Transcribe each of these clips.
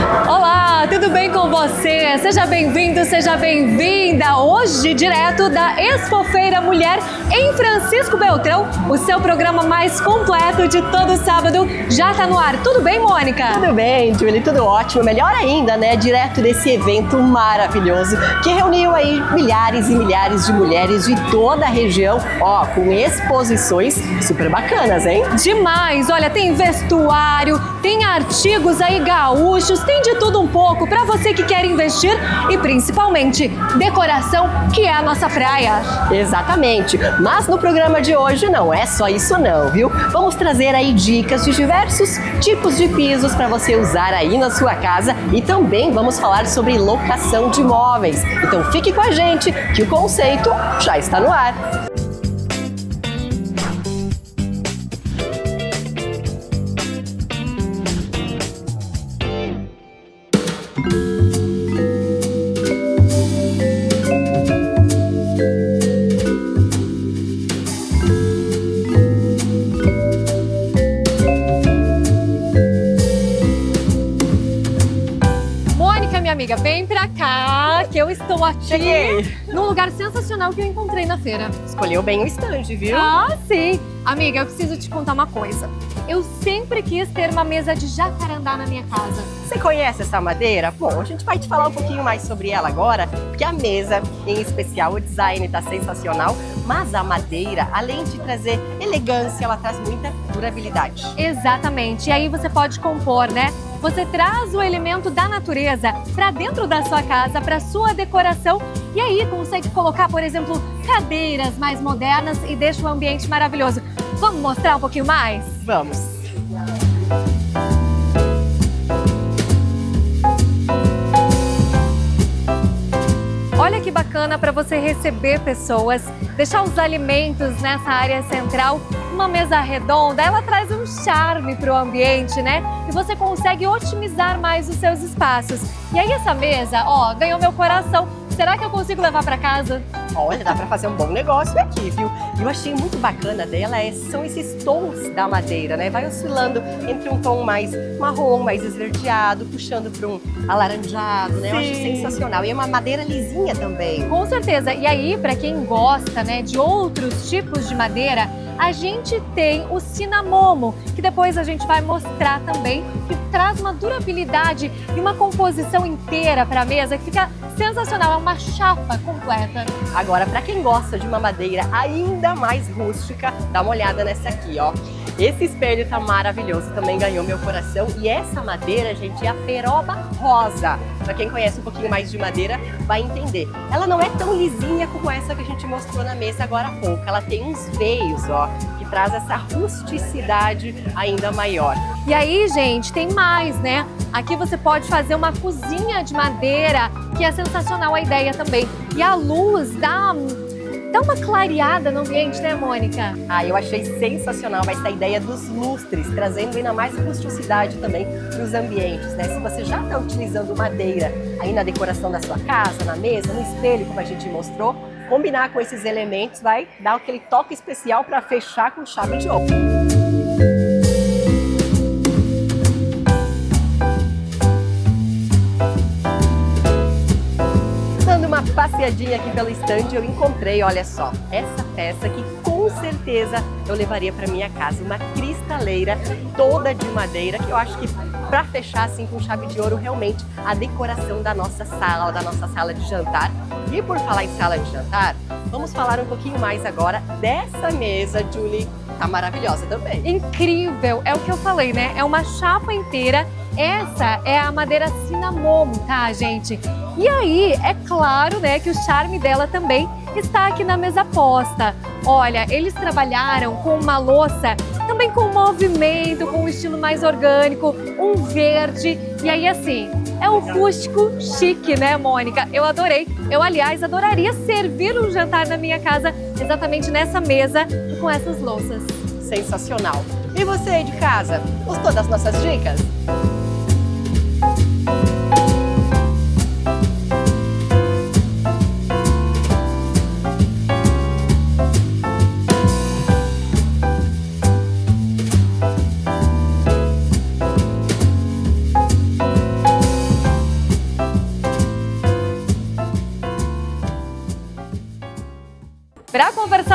Olá, tudo bem com você? Seja bem-vindo, seja bem-vinda. Hoje, direto da Expofeira Mulher em Francisco Beltrão, o seu programa mais completo de todo sábado já está no ar. Tudo bem, Mônica? Tudo bem, Julie, tudo ótimo. Melhor ainda, né? Direto desse evento maravilhoso que reuniu aí milhares e milhares de mulheres de toda a região, ó, com exposições super bacanas, hein? Demais! Olha, tem vestuário, tem artigos aí gaúchos, tem de tudo um pouco para você que quer investir e principalmente decoração, que é a nossa praia. Exatamente, mas no programa de hoje não é só isso não, viu? Vamos trazer aí dicas de diversos tipos de pisos para você usar aí na sua casa e também vamos falar sobre locação de imóveis. Então fique com a gente que o conceito já está no ar. Amiga, vem pra cá, que eu estou aqui. Cheguei num lugar sensacional que eu encontrei na feira. Escolheu bem o estande, viu? Ah, sim. Amiga, eu preciso te contar uma coisa. Eu sempre quis ter uma mesa de jacarandá na minha casa. Você conhece essa madeira? Bom, a gente vai te falar um pouquinho mais sobre ela agora, porque a mesa, em especial, o design tá sensacional, mas a madeira, além de trazer elegância, ela traz muita durabilidade. Exatamente. E aí você pode compor, né? Você traz o elemento da natureza para dentro da sua casa, para sua decoração, e aí consegue colocar, por exemplo, cadeiras mais modernas e deixa o ambiente maravilhoso. Vamos mostrar um pouquinho mais? Vamos! Olha que bacana para você receber pessoas, deixar os alimentos nessa área central. Uma mesa redonda, ela traz um charme para o ambiente, né? E você consegue otimizar mais os seus espaços. E aí essa mesa, ó, ganhou meu coração. Será que eu consigo levar para casa? Olha, dá para fazer um bom negócio aqui, viu? E eu achei muito bacana dela, são esses tons da madeira, né? Vai oscilando entre um tom mais marrom, mais esverdeado, puxando para um alaranjado, né? Sim. Eu acho sensacional. E é uma madeira lisinha também. Com certeza. E aí, para quem gosta, né, de outros tipos de madeira, a gente tem o Cinamomo, que depois a gente vai mostrar também, que traz uma durabilidade e uma composição inteira para a mesa que fica sensacional, é uma chapa completa. Agora, para quem gosta de uma madeira ainda mais rústica, dá uma olhada nessa aqui, ó. Esse espelho tá maravilhoso, também ganhou meu coração. E essa madeira, gente, é a peroba rosa. Para quem conhece um pouquinho mais de madeira, vai entender. Ela não é tão lisinha como essa que a gente mostrou na mesa agora há pouco. Ela tem uns veios, ó, que traz essa rusticidade ainda maior. E aí, gente, tem mais, né? Aqui você pode fazer uma cozinha de madeira, que é sensacional a ideia também. E a luz dá uma clareada no ambiente, né, Mônica? Ah, eu achei sensacional essa ideia dos lustres, trazendo ainda mais rusticidade também para os ambientes, né? Se você já está utilizando madeira aí na decoração da sua casa, na mesa, no espelho, como a gente mostrou, combinar com esses elementos vai dar aquele toque especial para fechar com chave de ouro. Uma passeadinha aqui pelo estande, eu encontrei, olha só, essa peça que com certeza eu levaria para minha casa, uma cristaleira toda de madeira, que eu acho que para fechar assim com chave de ouro realmente a decoração da nossa sala de jantar. E por falar em sala de jantar, vamos falar um pouquinho mais agora dessa mesa, Julie, tá maravilhosa também. Incrível, é o que eu falei, né? É uma chapa inteira. Essa é a madeira Cinamomo, tá, gente? E aí, é claro, né, que o charme dela também está aqui na mesa posta. Olha, eles trabalharam com uma louça, também com movimento, com um estilo mais orgânico, um verde. E aí, assim, é um rústico chique, né, Mônica? Eu adorei. Eu, aliás, adoraria servir um jantar na minha casa exatamente nessa mesa com essas louças. Sensacional. E você aí de casa, gostou das nossas dicas?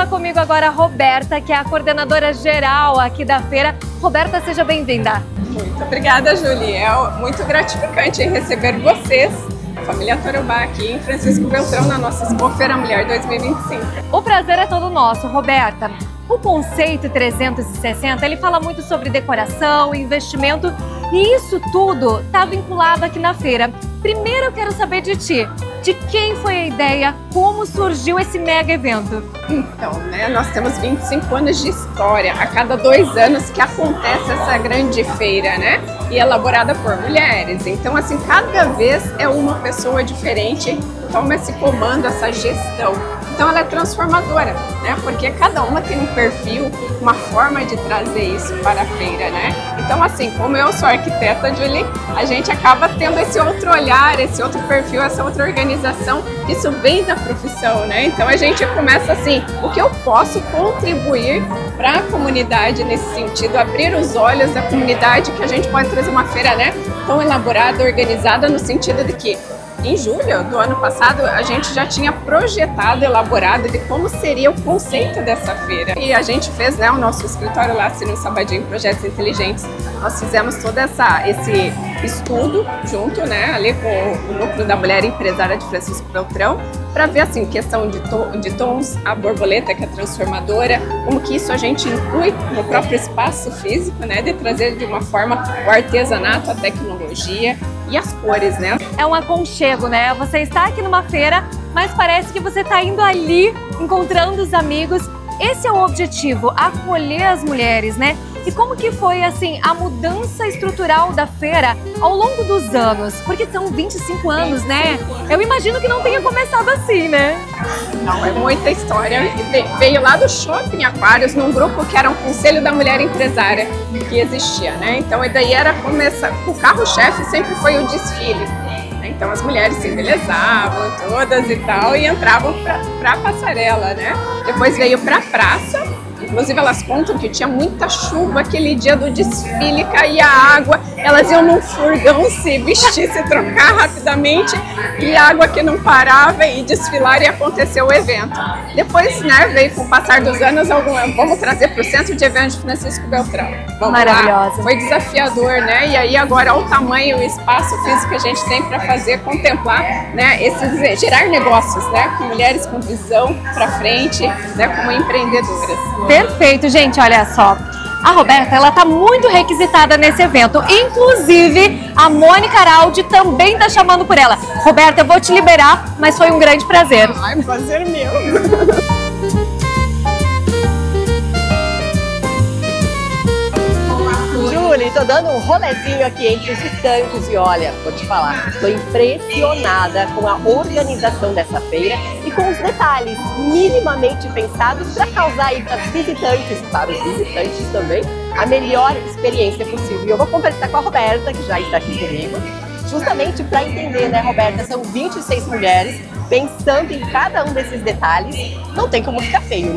falar comigo agora a Roberta, que é a coordenadora geral aqui da feira. Roberta, seja bem-vinda. Muito obrigada, Julie. É muito gratificante receber vocês, a família Tarobá, aqui em Francisco Beltrão, na nossa Expo Feira Mulher 2025. O prazer é todo nosso, Roberta. O conceito 360, ele fala muito sobre decoração, investimento, e isso tudo está vinculado aqui na feira. Primeiro eu quero saber de ti, de quem foi a ideia, como surgiu esse mega evento? Então, nós temos 25 anos de história, a cada 2 anos que acontece essa grande feira, e elaborada por mulheres. Então, assim, cada vez é uma pessoa diferente que toma esse comando, essa gestão. Então ela é transformadora, porque cada uma tem um perfil, uma forma de trazer isso para a feira, Então, assim, como eu sou arquiteta, Julie, a gente acaba tendo esse outro olhar, esse outro perfil, essa outra organização, isso vem da profissão, Então a gente começa assim, o que eu posso contribuir para a comunidade nesse sentido, abrir os olhos da comunidade, que a gente pode trazer uma feira, tão elaborada, organizada, no sentido de que em julho do ano passado, a gente já tinha projetado, elaborado de como seria o conceito dessa feira. E a gente fez o nosso escritório lá, Cine Sabadinho Projetos Inteligentes. Nós fizemos todo esse estudo junto, ali com o Núcleo da Mulher Empresária de Francisco Beltrão, para ver, assim, questão de tons, a borboleta que é transformadora, como que isso a gente inclui no próprio espaço físico, de trazer de uma forma o artesanato, a tecnologia e as cores, É um aconchego, Você está aqui numa feira, mas parece que você está indo ali, encontrando os amigos. Esse é o objetivo, acolher as mulheres, E como que foi, assim, a mudança estrutural da feira ao longo dos anos? Porque são 25 anos, Eu imagino que não tenha começado assim, Não, é muita história. Veio lá do Shopping Aquários, num grupo que era um Conselho da Mulher Empresária que existia, Então, e daí o carro-chefe sempre foi o desfile. Então as mulheres se embelezavam todas e tal e entravam para a passarela, Depois veio para a praça. Inclusive elas contam que tinha muita chuva aquele dia do desfile, caía água, elas iam num furgão se vestir, se trocar rapidamente e água que não parava e desfilar e aconteceu o evento. Depois, veio com o passar dos anos, vamos trazer para o Centro de Eventos de Francisco Beltrão. Maravilhosa. Foi desafiador, E aí agora o tamanho, o espaço físico que a gente tem para fazer, contemplar, gerar negócios, com mulheres com visão para frente, como empreendedoras. Perfeito, gente, olha só. A Roberta, ela tá muito requisitada nesse evento. Inclusive, a Mônica Araldi também tá chamando por ela. Roberta, eu vou te liberar, mas foi um grande prazer. Ai, prazer meu. Julie, tô dando um rolezinho aqui entre os estandes e olha, vou te falar, tô impressionada com a organização dessa feira e com os detalhes minimamente pensados para causar aí para os visitantes também, a melhor experiência possível. E eu vou conversar com a Roberta, que já está aqui comigo, justamente para entender, Roberta, são 26 mulheres, pensando em cada um desses detalhes, não tem como ficar feio,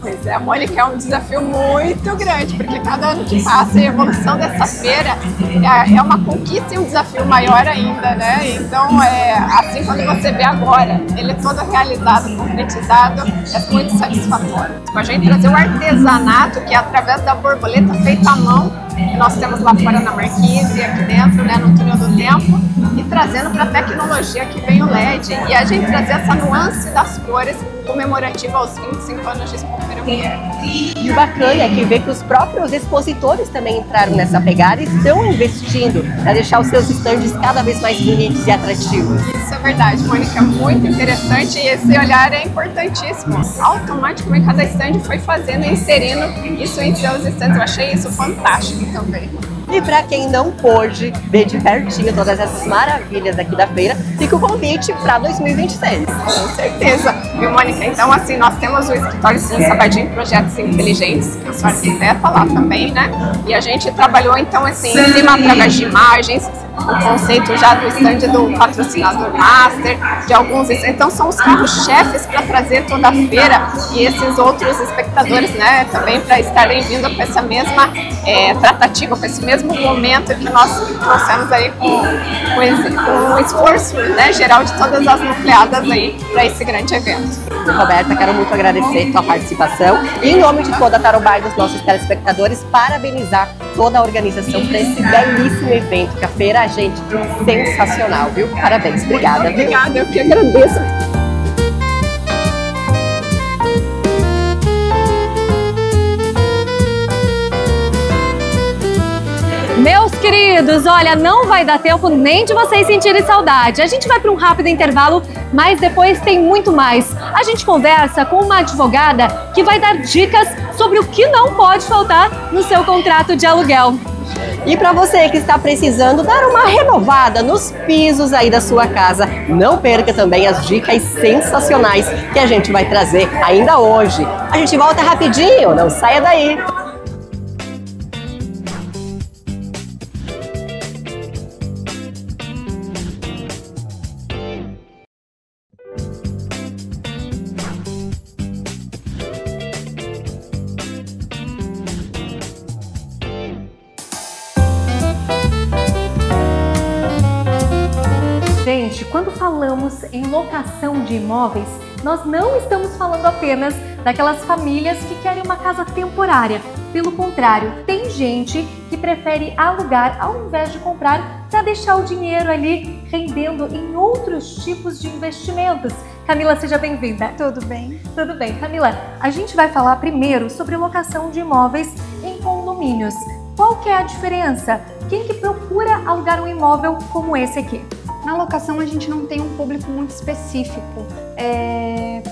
Pois é, a Mônica é um desafio muito grande, porque cada ano que passa a evolução dessa feira é uma conquista e um desafio maior ainda, Então, assim, quando você vê agora, ele é todo realizado, concretizado, é muito satisfatório. A gente trazer o artesanato, que é através da borboleta feita à mão, que nós temos lá fora na Marquise, aqui dentro, no Túnel do Tempo, e trazendo para a tecnologia que vem o LED, e a gente trazer essa nuance das cores comemorativa aos 25 anos de Expo Feira Mulher. E o bacana é que vê que os próprios expositores também entraram nessa pegada e estão investindo para deixar os seus estandes cada vez mais bonitos e atrativos. Isso é verdade, Mônica, muito interessante e esse olhar é importantíssimo. Automaticamente cada estande foi fazendo e inserindo isso em seus estandes. Eu achei isso fantástico também. E para quem não pôde ver de pertinho todas essas maravilhas aqui da feira, fica o convite para 2026. Com certeza. Viu, Mônica? Então, assim, nós temos o escritório Cine Sabadinho Projetos Inteligentes, que eu sou arquiteta lá também, E a gente trabalhou, então, assim, em cima através de imagens, o conceito já do stand do patrocinador master, de alguns, então são os carros-chefes para trazer toda a feira e esses outros espectadores, né, também para estarem vindo com essa mesma tratativa, com esse mesmo momento que nós trouxemos aí com o esforço, né, geral de todas as nucleadas aí para esse grande evento. Roberta, quero muito agradecer a tua participação e em nome de toda a Tarobá e dos nossos telespectadores, parabenizar toda a organização para esse belíssimo evento, que a feira, gente, sensacional, viu? Parabéns, obrigada. Obrigada, eu que agradeço. Meus queridos, olha, não vai dar tempo nem de vocês sentirem saudade. A gente vai para um rápido intervalo, mas depois tem muito mais. A gente conversa com uma advogada que vai dar dicas sobre o que não pode faltar no seu contrato de aluguel. E para você que está precisando dar uma renovada nos pisos aí da sua casa, não perca também as dicas sensacionais que a gente vai trazer ainda hoje. A gente volta rapidinho, não saia daí! Gente, quando falamos em locação de imóveis, nós não estamos falando apenas daquelas famílias que querem uma casa temporária. Pelo contrário, tem gente que prefere alugar ao invés de comprar para deixar o dinheiro ali rendendo em outros tipos de investimentos. Camila, seja bem-vinda. Tudo bem? Tudo bem. Camila, a gente vai falar primeiro sobre locação de imóveis em condomínios. Qual que é a diferença? Quem que procura alugar um imóvel como esse aqui? Na locação a gente não tem um público muito específico.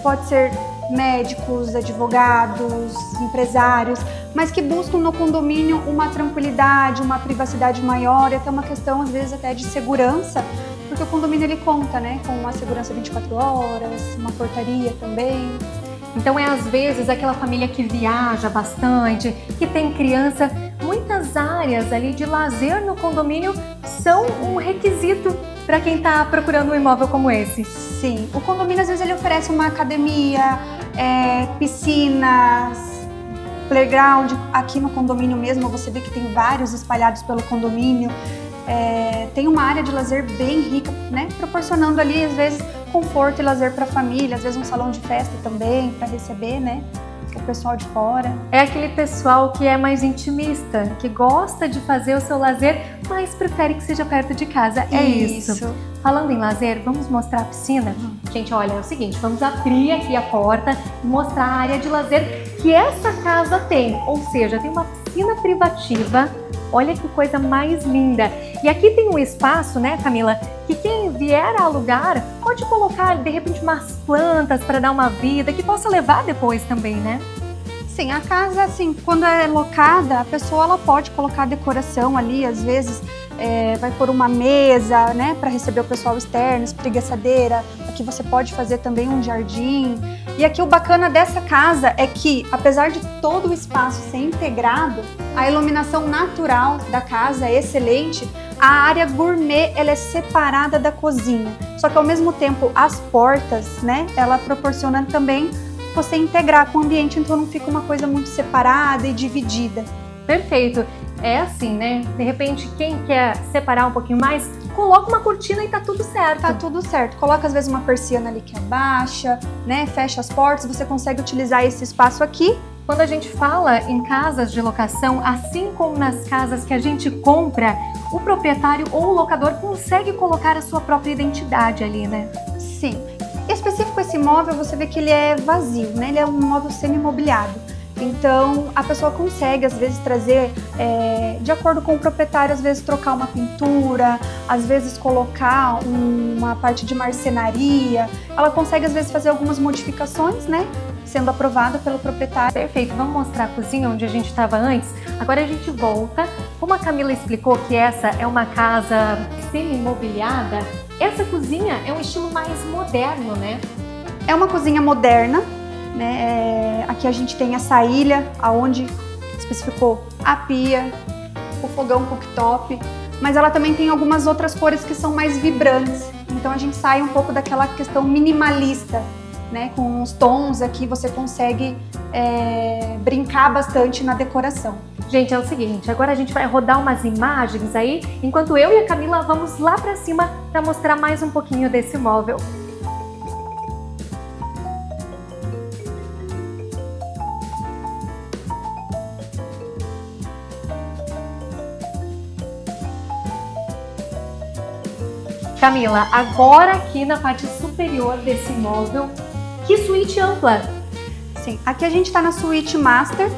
Pode ser médicos, advogados, empresários, mas que buscam no condomínio uma tranquilidade, uma privacidade maior e até uma questão, às vezes, até de segurança, porque o condomínio ele conta, né, com uma segurança 24 horas, uma portaria também. Então é às vezes aquela família que viaja bastante, que tem criança. Muitas áreas ali de lazer no condomínio são um requisito para quem está procurando um imóvel como esse. Sim, o condomínio às vezes ele oferece uma academia, piscinas, playground. Aqui no condomínio mesmo você vê que tem vários espalhados pelo condomínio. Tem uma área de lazer bem rica, né? Proporcionando ali às vezes conforto e lazer para a família, às vezes um salão de festa também para receber, né, o pessoal de fora. É aquele pessoal que é mais intimista, que gosta de fazer o seu lazer, mas prefere que seja perto de casa. É isso. Falando em lazer, vamos mostrar a piscina? Gente, olha, é o seguinte, vamos abrir aqui a porta e mostrar a área de lazer que essa casa tem. Ou seja, tem uma piscina privativa. Olha que coisa mais linda. E aqui tem um espaço, né, Camila, que quem vier a alugar pode colocar, de repente, umas plantas para dar uma vida, que possa levar depois também, né? Sim, a casa, assim, quando é locada, a pessoa ela pode colocar decoração ali, às vezes vai pôr uma mesa, né, para receber o pessoal externo, espreguiçadeira. Aqui você pode fazer também um jardim. E aqui o bacana dessa casa é que, apesar de todo o espaço ser integrado, a iluminação natural da casa é excelente. A área gourmet ela é separada da cozinha, só que ao mesmo tempo as portas, né, ela proporciona também você integrar com o ambiente, então não fica uma coisa muito separada e dividida. Perfeito. É assim, né? De repente, quem quer separar um pouquinho mais, coloca uma cortina e tá tudo certo. Tá tudo certo. Coloca às vezes uma persiana ali que abaixa, né? Fecha as portas, você consegue utilizar esse espaço aqui. Quando a gente fala em casas de locação, assim como nas casas que a gente compra, o proprietário ou o locador consegue colocar a sua própria identidade ali, né? Sim. Específico esse imóvel, você vê que ele é vazio, né? Ele é um imóvel semi-imobiliado. Então, a pessoa consegue, às vezes, trazer, de acordo com o proprietário, às vezes trocar uma pintura, às vezes colocar uma parte de marcenaria. Ela consegue, às vezes, fazer algumas modificações, né? Sendo aprovada pelo proprietário. Perfeito, vamos mostrar a cozinha onde a gente estava antes. Agora a gente volta. Como a Camila explicou que essa é uma casa semi-imobiliada, essa cozinha é um estilo mais moderno, né? É uma cozinha moderna, né? Aqui a gente tem essa ilha, onde especificou a pia, o fogão cooktop, mas ela também tem algumas outras cores que são mais vibrantes. Então a gente sai um pouco daquela questão minimalista, né? Com os tons aqui você consegue brincar bastante na decoração. Gente, é o seguinte, agora a gente vai rodar umas imagens aí, enquanto eu e a Camila vamos lá pra cima para mostrar mais um pouquinho desse móvel. Camila, agora aqui na parte superior desse móvel, que suíte ampla! Sim, aqui a gente está na suíte Master,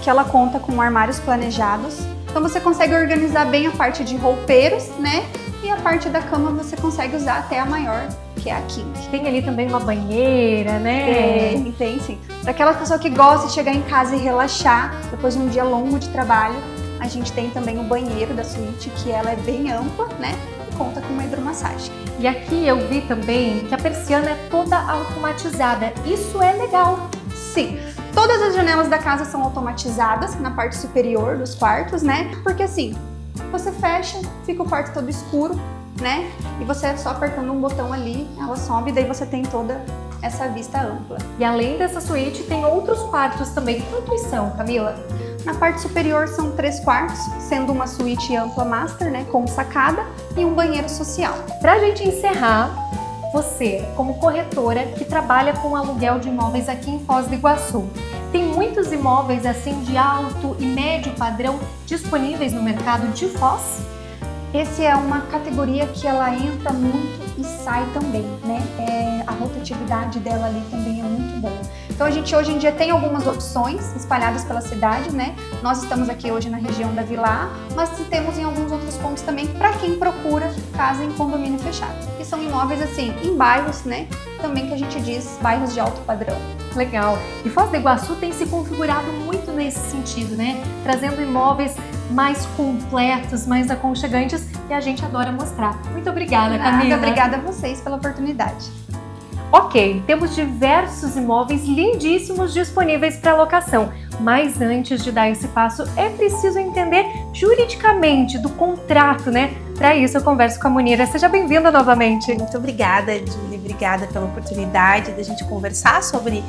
que ela conta com armários planejados. Então você consegue organizar bem a parte de roupeiros, né? E a parte da cama você consegue usar até a maior, que é a King. Tem ali também uma banheira, né? Tem sim. Para aquela pessoa que gosta de chegar em casa e relaxar, depois de um dia longo de trabalho, a gente tem também o banheiro da suíte, que ela é bem ampla, né? E conta com uma hidromassagem. E aqui eu vi também que a persiana é toda automatizada. Isso é legal. Sim. Todas as janelas da casa são automatizadas na parte superior dos quartos, né? Porque assim, você fecha, fica o quarto todo escuro, né? E você só apertando um botão ali, ela sobe, daí você tem toda essa vista ampla. E além dessa suíte, tem outros quartos também. Quantos são, Camila? Na parte superior são 3 quartos, sendo uma suíte ampla master, né? Com sacada e um banheiro social. Pra gente encerrar, você, como corretora que trabalha com aluguel de imóveis aqui em Foz do Iguaçu, tem muitos imóveis assim de alto e médio padrão disponíveis no mercado de Foz? Esse é uma categoria que ela entra muito e sai também, né? A rotatividade dela ali também é muito boa. Então a gente hoje em dia tem algumas opções espalhadas pela cidade, né? Nós estamos aqui hoje na região da Vila, mas temos em alguns outros pontos também para quem procura casa em condomínio fechado. E são imóveis assim, em bairros, né? Também que a gente diz bairros de alto padrão. Legal. E Foz do Iguaçu tem se configurado muito nesse sentido, né? Trazendo imóveis mais completos, mais aconchegantes, e a gente adora mostrar. Muito obrigada, Camila. Obrigada a vocês pela oportunidade. Ok, temos diversos imóveis lindíssimos disponíveis para locação, mas antes de dar esse passo é preciso entender juridicamente do contrato, né? Para isso eu converso com a Munira. Seja bem-vinda novamente. Muito obrigada, Julie. Obrigada pela oportunidade da gente conversar sobre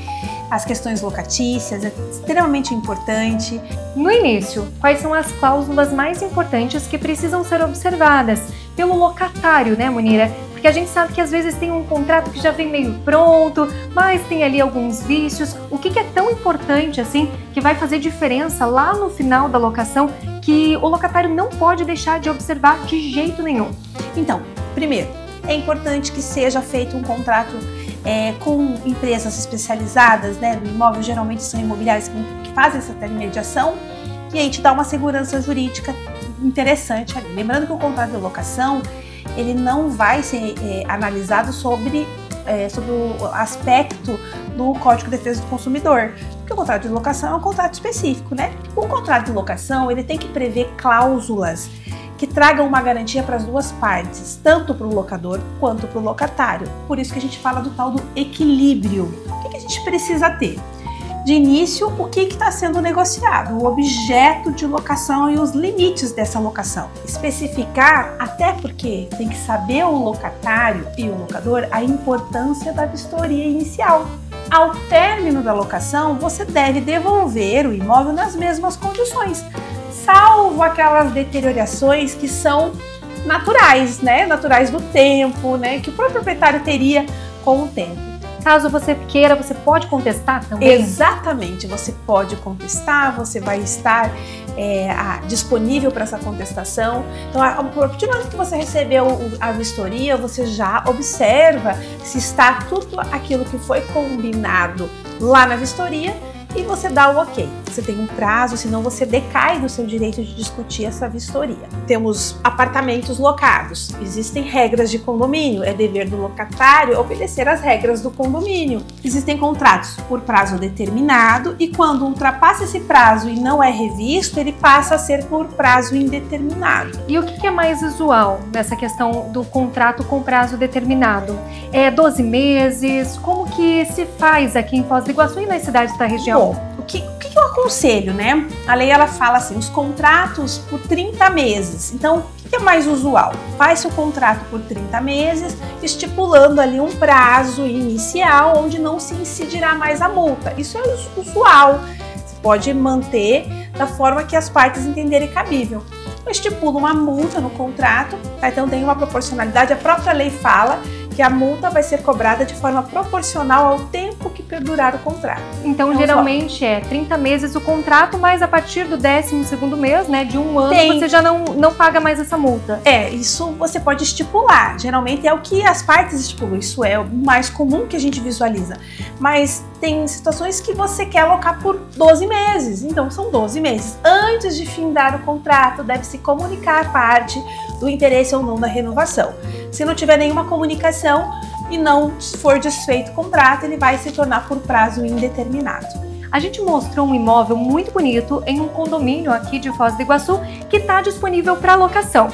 as questões locatícias, é extremamente importante. No início, quais são as cláusulas mais importantes que precisam ser observadas pelo locatário, né, Munira? Porque a gente sabe que às vezes tem um contrato que já vem meio pronto, mas tem ali alguns vícios. O que é tão importante assim, que vai fazer diferença lá no final da locação, que o locatário não pode deixar de observar de jeito nenhum? Então, primeiro, é importante que seja feito um contrato com empresas especializadas, né, do imóvel. Geralmente são imobiliárias que fazem essa intermediação, e aí te dá uma segurança jurídica interessante ali. Lembrando que o contrato de locação, ele não vai ser analisado sobre o aspecto do Código de Defesa do Consumidor, porque o contrato de locação é um contrato específico, né? O contrato de locação, ele tem que prever cláusulas que tragam uma garantia para as duas partes, tanto para o locador quanto para o locatário. Por isso que a gente fala do tal do equilíbrio. O que a gente precisa ter? De início, o que está sendo negociado, o objeto de locação e os limites dessa locação. Especificar, até porque tem que saber o locatário e o locador a importância da vistoria inicial. Ao término da locação, você deve devolver o imóvel nas mesmas condições, salvo aquelas deteriorações que são naturais, né? Naturais do tempo, né? Que o próprio proprietário teria com o tempo. Caso você queira, você pode contestar também? Exatamente, você pode contestar, você vai estar disponível para essa contestação. Então, a partir do momento que você recebeu a vistoria, você já observa se está tudo aquilo que foi combinado lá na vistoria e você dá o ok. Você tem um prazo, senão você decai do seu direito de discutir essa vistoria. Temos apartamentos locados. Existem regras de condomínio. É dever do locatário obedecer às regras do condomínio. Existem contratos por prazo determinado e quando ultrapassa esse prazo e não é revisto, ele passa a ser por prazo indeterminado. E o que é mais usual nessa questão do contrato com prazo determinado? É 12 meses? Como que se faz aqui em Foz do Iguaçu e nas cidades da região? Bom, o que eu aconselho, né? A lei, ela fala assim, os contratos por 30 meses. Então, O que é mais usual? Faz-se o contrato por 30 meses, estipulando ali um prazo inicial onde não se incidirá mais a multa. Isso é usual, você pode manter da forma que as partes entenderem cabível. Estipula uma multa no contrato, tá? Então tem uma proporcionalidade, a própria lei fala que a multa vai ser cobrada de forma proporcional ao tempo que perdurar o contrato. Então, geralmente é 30 meses o contrato, mas a partir do 12º mês, né, de um ano, você já não paga mais essa multa. Isso você pode estipular. Geralmente é o que as partes estipulam. Isso é o mais comum que a gente visualiza. Mas tem situações que você quer alocar por 12 meses. Então, são 12 meses. Antes de findar o contrato, deve-se comunicar a parte do interesse ou não da renovação. Se não tiver nenhuma comunicação e não for desfeito o contrato, ele vai se tornar por prazo indeterminado. A gente mostrou um imóvel muito bonito em um condomínio aqui de Foz do Iguaçu que está disponível para locação.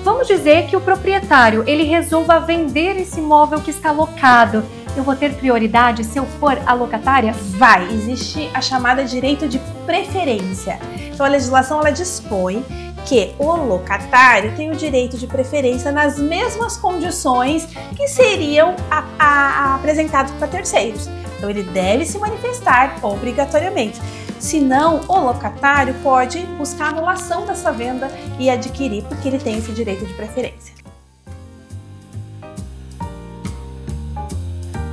Vamos dizer que o proprietário ele resolva vender esse imóvel que está locado. Eu vou ter prioridade se eu for a locatária? Vai, existe a chamada direito de preferência. Então a legislação ela dispõe que o locatário tem o direito de preferência nas mesmas condições que seriam apresentados para terceiros. Então ele deve se manifestar obrigatoriamente. Senão, o locatário pode buscar a anulação dessa venda e adquirir, porque ele tem esse direito de preferência.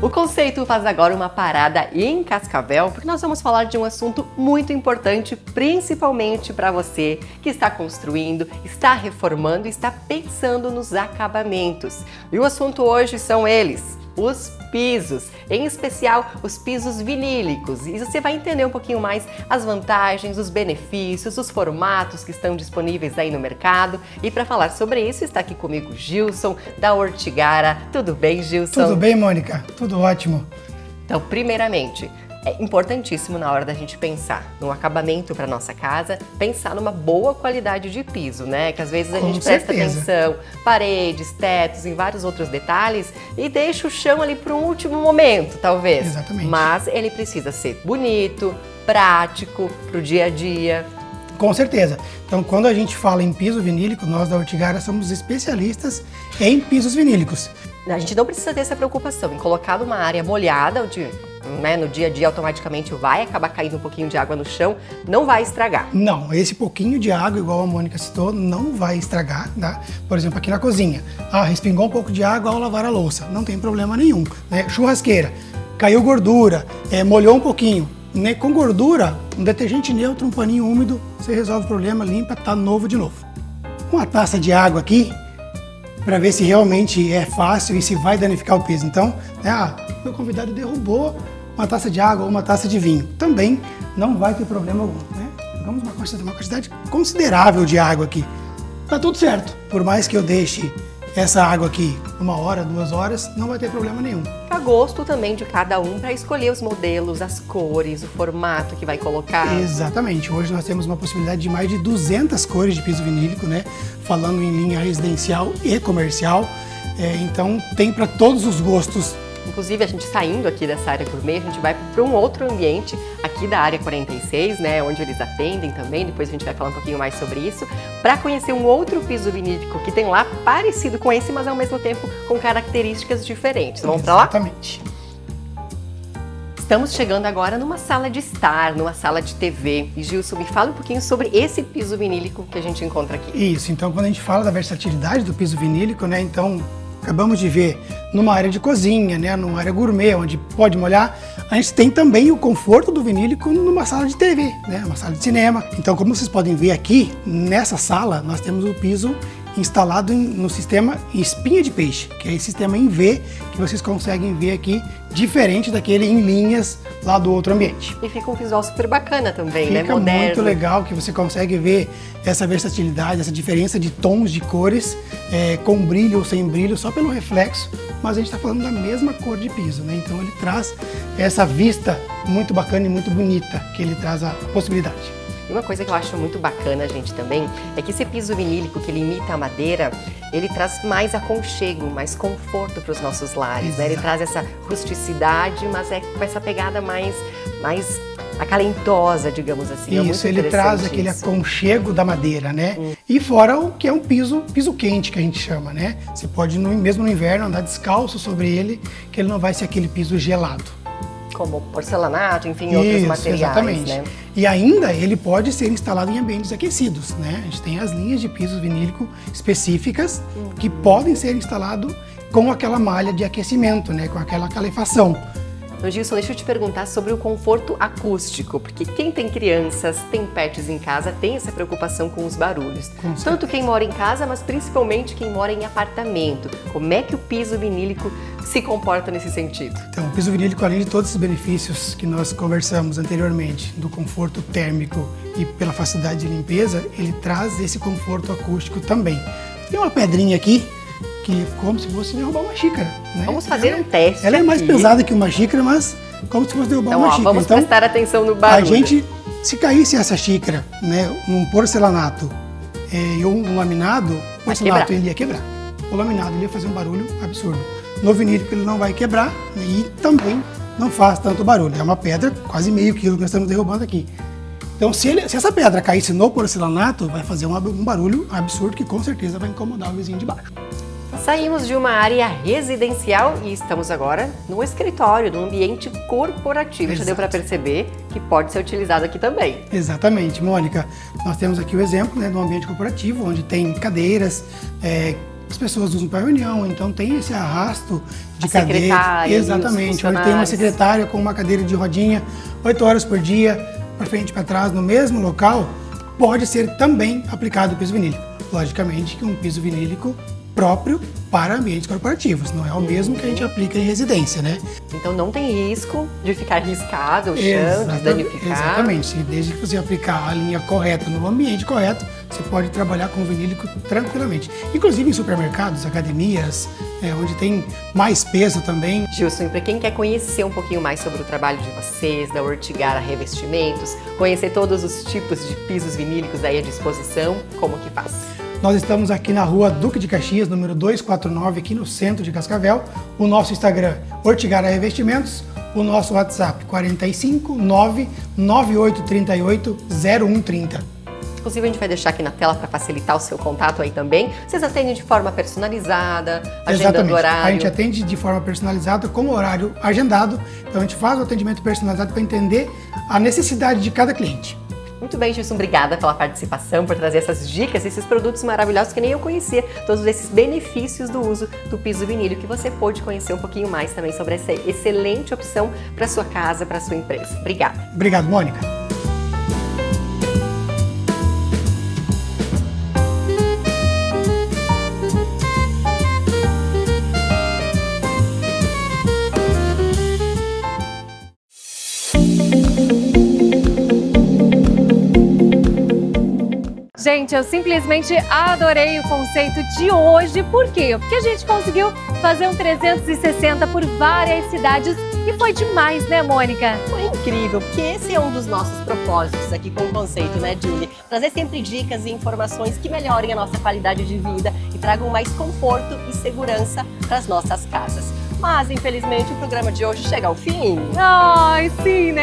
O Conceito faz agora uma parada em Cascavel, porque nós vamos falar de um assunto muito importante, principalmente para você que está construindo, está reformando e está pensando nos acabamentos. E o assunto hoje são eles, os pisos, em especial os pisos vinílicos. E você vai entender um pouquinho mais as vantagens, os benefícios, os formatos que estão disponíveis aí no mercado. E para falar sobre isso, está aqui comigo Gilson, da Ortigara. Tudo bem, Gilson? Tudo bem, Mônica? Tudo ótimo. Então, primeiramente, é importantíssimo na hora da gente pensar no acabamento para nossa casa, pensar numa boa qualidade de piso, né? Que às vezes a gente presta atenção, paredes, tetos, em vários outros detalhes e deixa o chão ali para um último momento, talvez. Exatamente. Mas ele precisa ser bonito, prático, para o dia a dia. Com certeza. Então, quando a gente fala em piso vinílico, nós da Ortigara somos especialistas em pisos vinílicos. A gente não precisa ter essa preocupação em colocar numa área molhada, onde no dia a dia automaticamente vai acabar caindo um pouquinho de água no chão, não vai estragar. Não, esse pouquinho de água, igual a Mônica citou, não vai estragar, tá? Por exemplo, aqui na cozinha, respingou um pouco de água ao lavar a louça, não tem problema nenhum, né? Churrasqueira, caiu gordura, molhou um pouquinho, né? Com gordura, um detergente neutro, um paninho úmido, você resolve o problema, limpa, tá novo de novo. Uma taça de água aqui, para ver se realmente é fácil e se vai danificar o piso. Então, meu convidado derrubou uma taça de água ou uma taça de vinho. Também não vai ter problema algum, né? Pegamos uma quantidade considerável de água aqui. Tá tudo certo. Por mais que eu deixe essa água aqui 1 hora, 2 horas, não vai ter problema nenhum. A gosto também de cada um para escolher os modelos, as cores, o formato que vai colocar. Exatamente. Hoje nós temos uma possibilidade de mais de 200 cores de piso vinílico, né? Falando em linha residencial e comercial. Então tem para todos os gostos. Inclusive, a gente saindo aqui dessa área gourmet, a gente vai para um outro ambiente aqui da área 46, né, onde eles atendem também, depois a gente vai falar um pouquinho mais sobre isso, para conhecer um outro piso vinílico que tem lá, parecido com esse, mas ao mesmo tempo com características diferentes. Vamos para lá? Exatamente. Estamos chegando agora numa sala de estar, numa sala de TV. E Gilson, me fala um pouquinho sobre esse piso vinílico que a gente encontra aqui. Isso, então quando a gente fala da versatilidade do piso vinílico, né, então acabamos de ver numa área de cozinha, né, numa área gourmet, onde pode molhar, a gente tem também o conforto do vinílico numa sala de TV, né, uma sala de cinema. Então, como vocês podem ver aqui, nessa sala, nós temos o piso instalado no sistema espinha de peixe, que é esse sistema em V que vocês conseguem ver aqui, diferente daquele em linhas lá do outro ambiente. E fica um visual super bacana também, né? Fica muito legal, que você consegue ver essa versatilidade, essa diferença de tons de cores, com brilho ou sem brilho, só pelo reflexo, mas a gente está falando da mesma cor de piso, né? Então ele traz essa vista muito bacana e muito bonita, que ele traz a possibilidade. E uma coisa que eu acho muito bacana, gente, também, é que esse piso vinílico que ele imita a madeira, ele traz mais aconchego, mais conforto para os nossos lares, né? Ele traz essa rusticidade, mas com essa pegada mais acalentosa, digamos assim. Isso, ele traz aquele aconchego da madeira, né? E fora o que é um piso quente, que a gente chama, né? Você pode, mesmo no inverno, andar descalço sobre ele, que ele não vai ser aquele piso gelado. Como porcelanato, enfim, outros materiais, exatamente. né? E ainda ele pode ser instalado em ambientes aquecidos, né? A gente tem as linhas de piso vinílico específicas que podem ser instalados com aquela malha de aquecimento, né? Com aquela calefação. Então, Gilson, deixa eu te perguntar sobre o conforto acústico, porque quem tem crianças, tem pets em casa, tem essa preocupação com os barulhos. Tanto quem mora em casa, mas principalmente quem mora em apartamento. Como é que o piso vinílico se comporta nesse sentido? Então, o piso vinílico, além de todos esses benefícios que nós conversamos anteriormente, do conforto térmico e pela facilidade de limpeza, ele traz esse conforto acústico também. Tem uma pedrinha aqui, que é como se fosse derrubar uma xícara, né? Vamos fazer um teste. Ela é mais aqui. pesada que uma xícara, mas como se fosse derrubar uma xícara. Vamos prestar atenção no barulho. A gente, se caísse essa xícara, né, num porcelanato e um laminado, o porcelanato ele ia quebrar. O laminado ele ia fazer um barulho absurdo. No vinílico ele não vai quebrar, né, e também não faz tanto barulho. É uma pedra, quase meio quilo que nós estamos derrubando aqui. Então, se essa pedra caísse no porcelanato, vai fazer um barulho absurdo que com certeza vai incomodar o vizinho de baixo. Saímos de uma área residencial e estamos agora no escritório, num ambiente corporativo. Exato. Já deu para perceber que pode ser utilizado aqui também. Exatamente, Mônica. Nós temos aqui o exemplo, né, de um ambiente corporativo, onde tem cadeiras, as pessoas usam para reunião, então tem esse arrasto de cadeira. Exatamente, onde tem uma secretária com uma cadeira de rodinha, 8 horas por dia, para frente e para trás, no mesmo local, pode ser também aplicado o piso vinílico. Logicamente que um piso vinílico próprio para ambientes corporativos, não é o mesmo que a gente aplica em residência, né? Então não tem risco de ficar riscado o chão, de danificar. Exatamente, desde que você aplicar a linha correta no ambiente correto, você pode trabalhar com vinílico tranquilamente. Inclusive em supermercados, academias, onde tem mais peso também. Gilson, para quem quer conhecer um pouquinho mais sobre o trabalho de vocês, da Ortigara Revestimentos, conhecer todos os tipos de pisos vinílicos aí à disposição, como que faz? Nós estamos aqui na rua Duque de Caxias, número 249, aqui no centro de Cascavel. O nosso Instagram, Ortigara Revestimentos. O nosso WhatsApp, 45 99838 0130. Inclusive, a gente vai deixar aqui na tela para facilitar o seu contato aí também. Vocês atendem de forma personalizada, agendando horário? A gente atende de forma personalizada com horário agendado. Então, a gente faz o atendimento personalizado para entender a necessidade de cada cliente. Muito bem, Gilson, obrigada pela participação, por trazer essas dicas, esses produtos maravilhosos que nem eu conhecia, todos esses benefícios do uso do piso vinílico, que você pôde conhecer um pouquinho mais também sobre essa excelente opção para sua casa, para sua empresa. Obrigada. Obrigado, Mônica. Gente, eu simplesmente adorei o conceito de hoje. Por quê? Porque a gente conseguiu fazer um 360 por várias cidades e foi demais, né, Mônica? Foi incrível, porque esse é um dos nossos propósitos aqui com o conceito, né, Julie? Trazer sempre dicas e informações que melhorem a nossa qualidade de vida e tragam mais conforto e segurança para as nossas casas. Mas, infelizmente, o programa de hoje chega ao fim. Ai, sim, né?